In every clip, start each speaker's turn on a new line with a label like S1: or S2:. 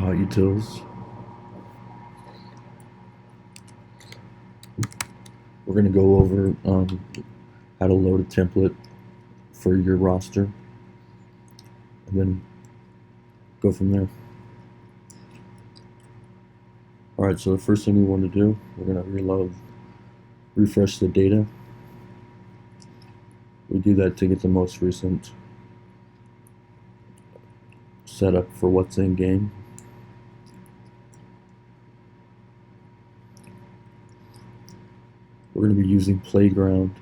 S1: Hotutils. We're going to go over how to load a template for your roster and then go from there. Alright, so the first thing we want to do, we're going to refresh the data. We do that to get the most recent setup for what's in game. We're going to be using Playground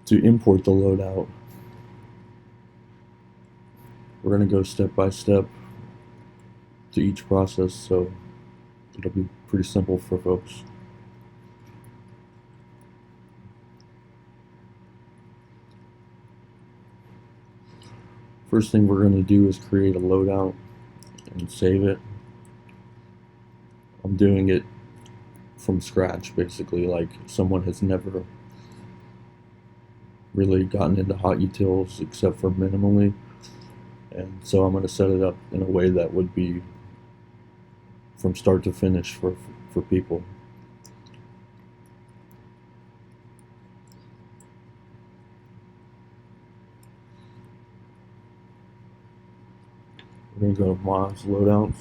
S1: to import the loadout. We're going to go step by step to each process, so it'll be pretty simple for folks. First thing we're going to do is create a loadout and save it. I'm doing it from scratch, basically, like someone has never really gotten into Hotutils except for minimally, and so I'm going to set it up in a way that would be from start to finish for people. We're going to go to Mods, Loadouts.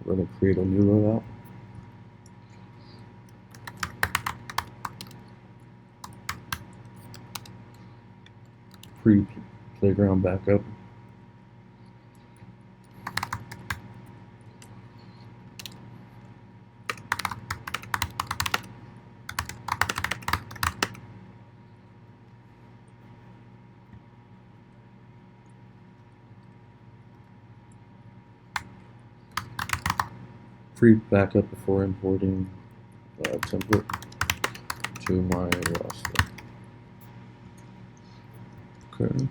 S1: We're going to create a new loadout. Pre-playground backup. Pre-backup before importing template to my roster. Okay.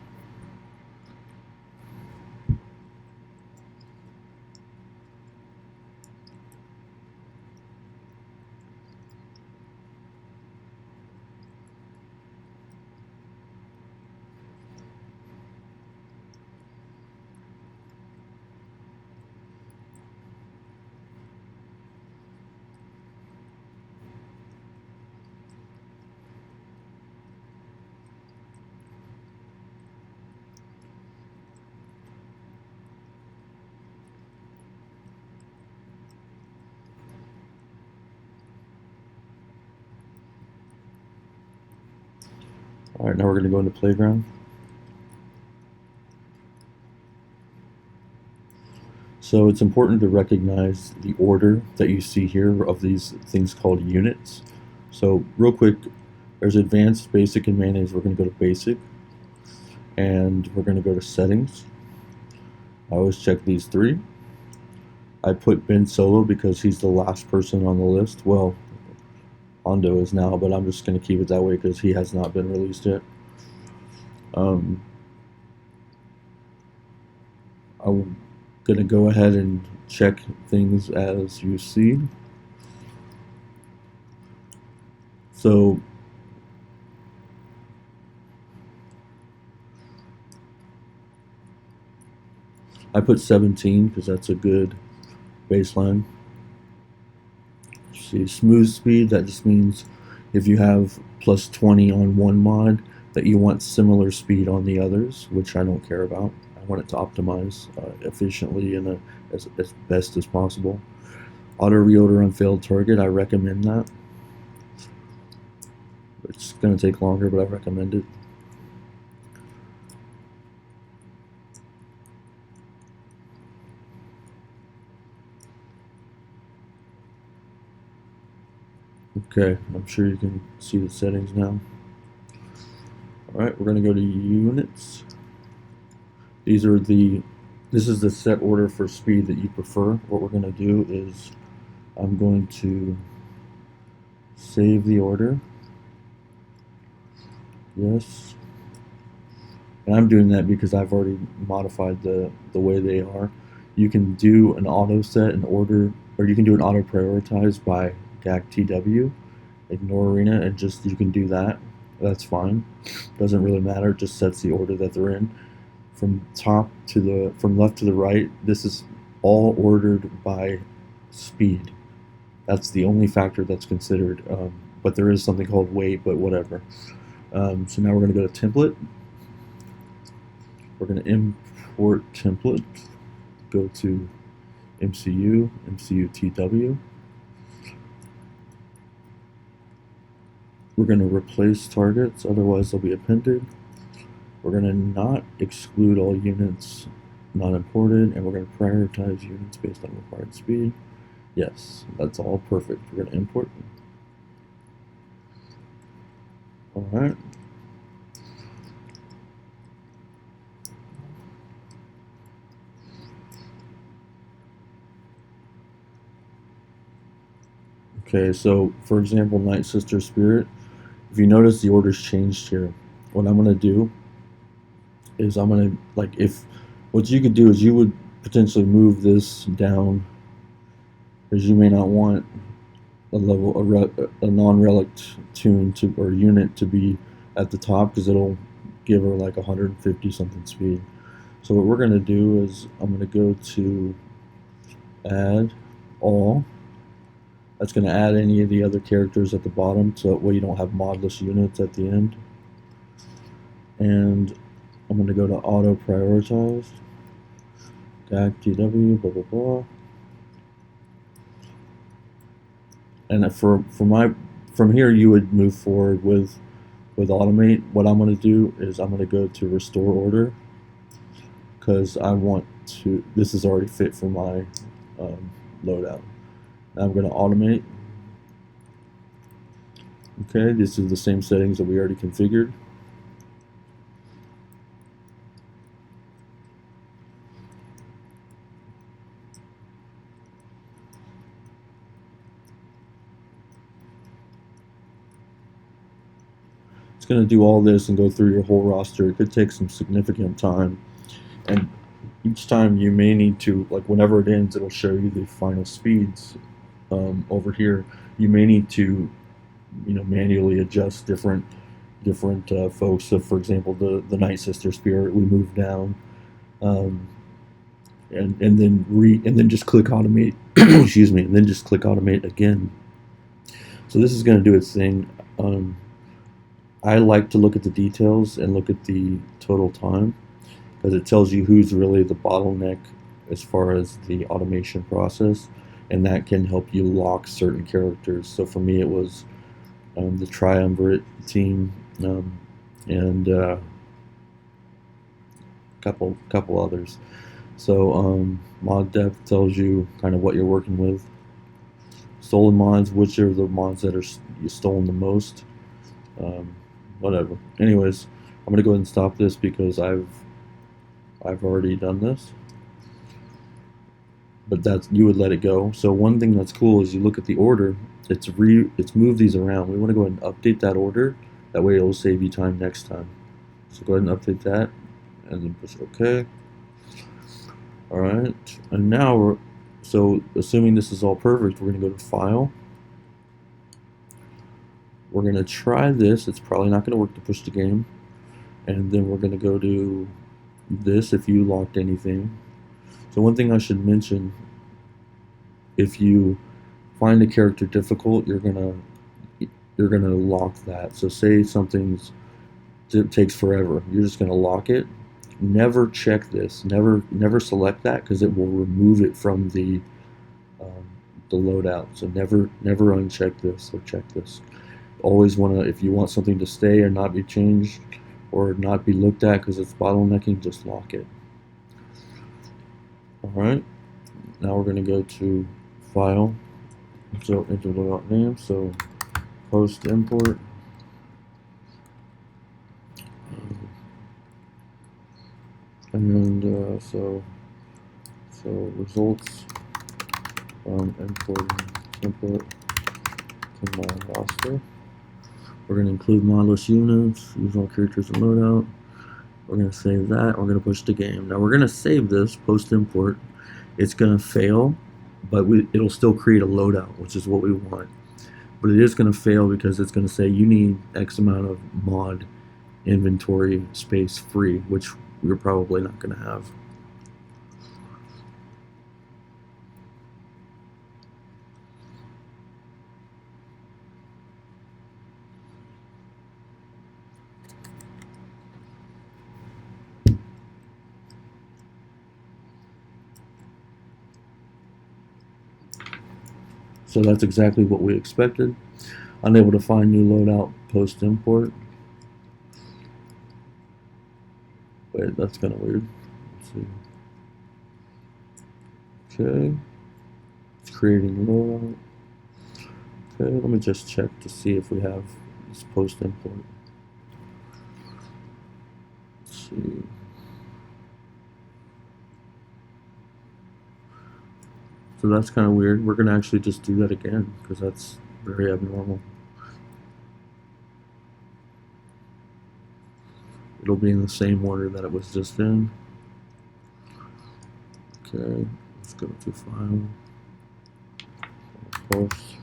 S1: Alright, now we're going to go into Playground. So it's important to recognize the order that you see here of these things called units. So real quick, there's Advanced, Basic, and Manage. We're going to go to Basic, and we're going to go to Settings. I always check these three. I put Ben Solo because he's the last person on the list. Well, Hondo is now, but I'm just going to keep it that way because he has not been released yet. I'm going to go ahead and check things as you see. So I put 17 because that's a good baseline. See, smooth speed, that just means if you have plus 20 on one mod, that you want similar speed on the others, which I don't care about. I want it to optimize efficiently and as best as possible. Auto reorder on failed target, I recommend that. It's going to take longer, but I recommend it. Okay, I'm sure you can see the settings now. Alright, we're going to go to units. This is the set order for speed that you prefer. What we're going to do is I'm going to save the order. yes. And I'm doing that because I've already modified the way they are. You can do an auto set in order, or you can do an auto prioritize by GAC ignore arena, and just you can do that. That's fine. Doesn't really matter. It just sets the order that they're in. From left to the right, this is all ordered by speed. That's the only factor that's considered. But there is something called weight, but whatever. So now we're going to go to template. We're going to import template. Go to MCU, MCU TW. We're going to replace targets, otherwise they'll be appended. We're going to not exclude all units not imported, and we're going to prioritize units based on required speed. Yes, that's all perfect. We're going to import. All right. Okay, so for example, Night Sister Spirit, if you notice the order's changed here, what I'm going to do is I'm going to, like, if what you could do is you would potentially move this down, because you may not want a non-relic tune to or unit to be at the top, because it'll give her like 150 something speed. So what we're going to do is I'm going to go to add all. That's going to add any of the other characters at the bottom, so that way you don't have modless units at the end. And I'm going to go to auto prioritize, GAC TW, blah blah blah. And from here you would move forward with automate. What I'm going to do is I'm going to go to restore order, because I want to, this is already fit for my loadout. Now I'm going to automate. Okay, this is the same settings that we already configured. It's going to do all this and go through your whole roster. It could take some significant time, and each time you may need to, like whenever it ends, it'll show you the final speeds over here. You may need to, manually adjust different folks. So for example, the Night Sister Spirit, we move down, and then just click automate. Excuse me, and then just click automate again. So this is going to do its thing. I like to look at the details and look at the total time, because it tells you who's really the bottleneck as far as the automation process, and that can help you lock certain characters. So for me, it was the Triumvirate team, and a couple others. So mod depth tells you kind of what you're working with. Stolen mods, which are the mods that are stolen the most. Whatever. Anyways, I'm gonna go ahead and stop this because I've already done this. But you would let it go. So one thing that's cool is you look at the order. It's moved these around. We want to go ahead and update that order. That way it will save you time next time. So go ahead and update that, and then push OK. All right, and now so assuming this is all perfect, we're going to go to File. We're going to try this. It's probably not going to work to push the game. And then we're going to go to this if you locked anything. So one thing I should mention, if you find a character difficult, you're gonna lock that. So say it takes forever, you're just gonna lock it. Never check this. Never select that, because it will remove it from the loadout. So never uncheck this or check this. Always wanna, if you want something to stay or not be changed or not be looked at because it's bottlenecking, just lock it. Alright, now we're going to go to File, so enter loadout name, so post import, and so results from importing template to my roster. We're going to include modulus units, use all characters in loadout. We're going to save that. We're going to push the game. Now we're going to save this post import. It's going to fail, but it'll still create a loadout, which is what we want. But it is going to fail because it's going to say you need X amount of mod inventory space free, which we're probably not going to have. So that's exactly what we expected. Unable to find new loadout post import. Wait, that's kind of weird. Let's see. Okay. It's creating loadout. Okay, let me just check to see if we have this post import. Let's see. So that's kind of weird. We're going to actually just do that again because that's very abnormal. It'll be in the same order that it was just in. Okay, let's go to file, post,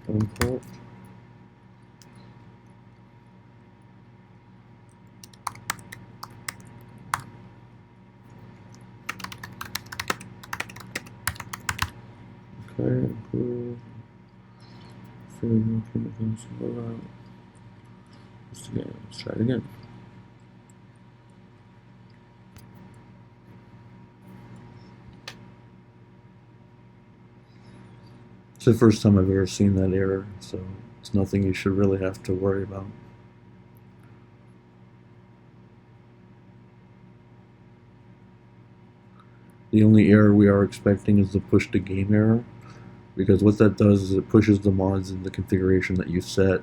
S1: import. Okay, include. Let's try it again. It's the first time I've ever seen that error, so it's nothing you should really have to worry about. The only error we are expecting is the push to game error, because what that does is it pushes the mods in the configuration that you set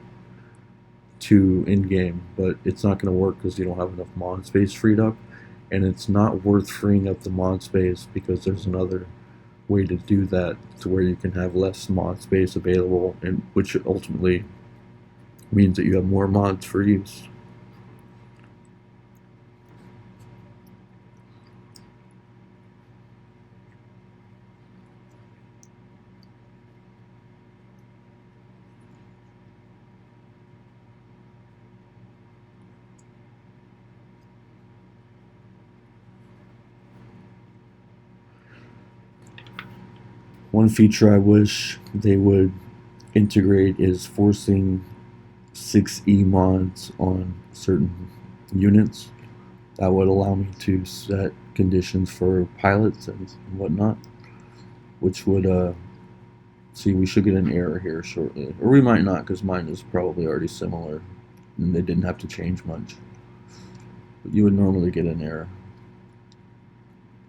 S1: to in-game, but it's not going to work because you don't have enough mod space freed up, and it's not worth freeing up the mod space because there's another way to do that to where you can have less mod space available, and which ultimately means that you have more mods for use. One feature I wish they would integrate is forcing 6E mods on certain units. That would allow me to set conditions for pilots and whatnot, which would, see, we should get an error here shortly. Or we might not, because mine is probably already similar, and they didn't have to change much. But you would normally get an error.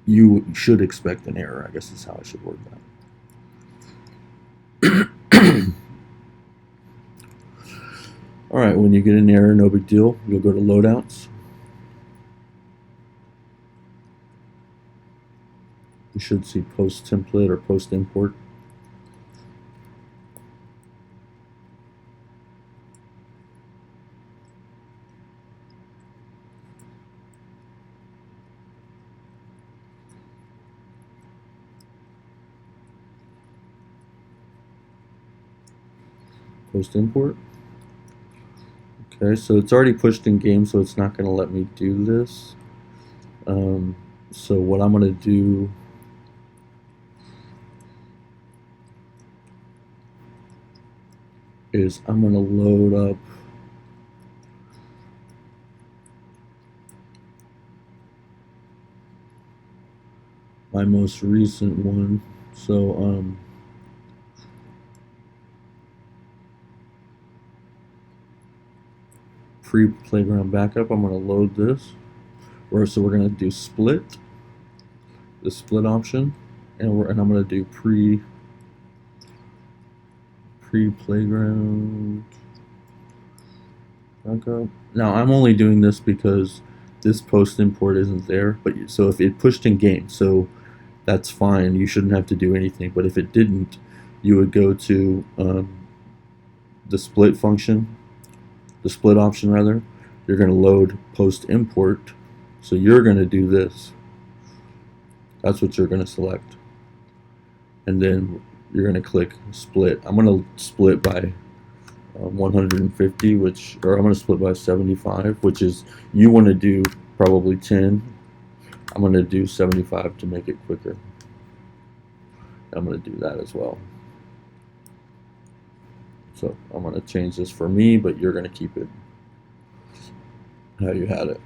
S1: You should expect an error, I guess is how I should word that. Alright, when you get an error, no big deal. You'll go to loadouts. You should see post template or post import. Post import. Okay, so it's already pushed in game, so it's not going to let me do this. So what I'm going to do is I'm going to load up my most recent one. So pre-playground backup, I'm going to load this. So we're going to do split, the split option, and I'm going to do pre-playground backup. Now I'm only doing this because this post import isn't there, but so if it pushed in game, so that's fine, you shouldn't have to do anything. But if it didn't, you would go to the split function, the split option rather, you're going to load post import. So you're going to do this. That's what you're going to select. And then you're going to click split. I'm going to split by 150, or I'm going to split by 75, which is, you want to do probably 10. I'm going to do 75 to make it quicker. I'm going to do that as well. So I'm going to change this for me, but you're going to keep it how you had it.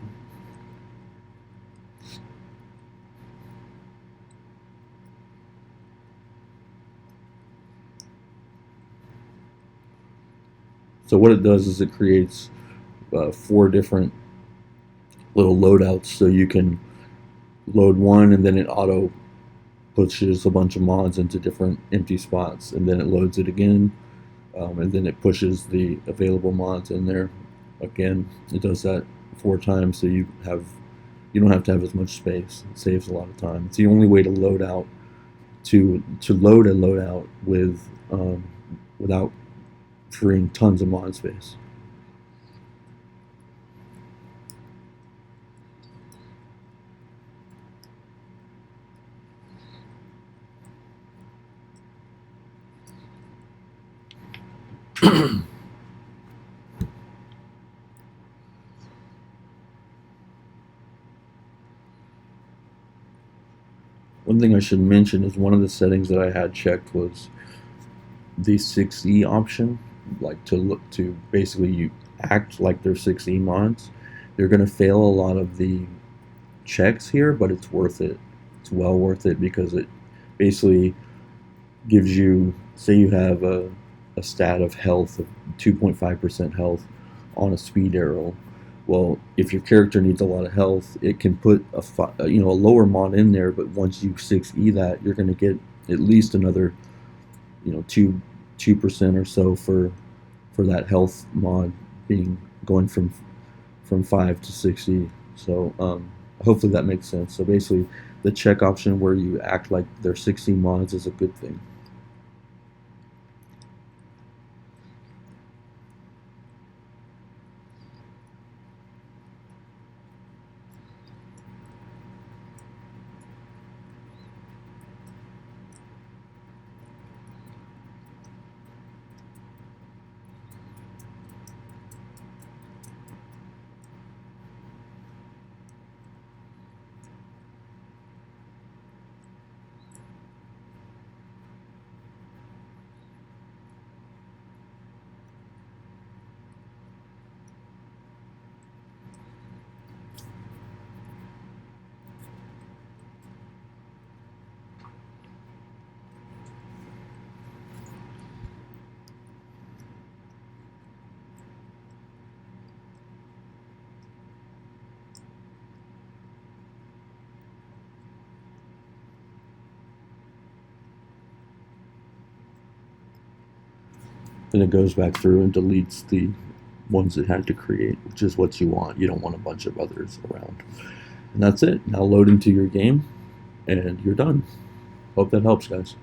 S1: So what it does is it creates 4 different little loadouts, so you can load one and then it auto pushes a bunch of mods into different empty spots, and then it loads it again, and then it pushes the available mods in there again. It does that 4 times, so you don't have to have as much space. It saves a lot of time. It's the only way to load out to load a loadout with without freeing tons of mod space. One thing I should mention is one of the settings that I had checked was the 6E option, like to basically you act like they're 6E mods. You're going to fail a lot of the checks here, but it's worth it. It's well worth it, because it basically gives you, say you have a stat of health of 2.5% health on a speed arrow. Well, if your character needs a lot of health, it can put a lower mod in there, but once you 6E that, you're going to get at least another 2% or so for that health mod going from 5 to 6E. So hopefully that makes sense. So basically, the check option where you act like they're 6E mods is a good thing. Then it goes back through and deletes the ones it had to create, which is what you want. You don't want a bunch of others around. And that's it. Now load into your game, and you're done. Hope that helps, guys.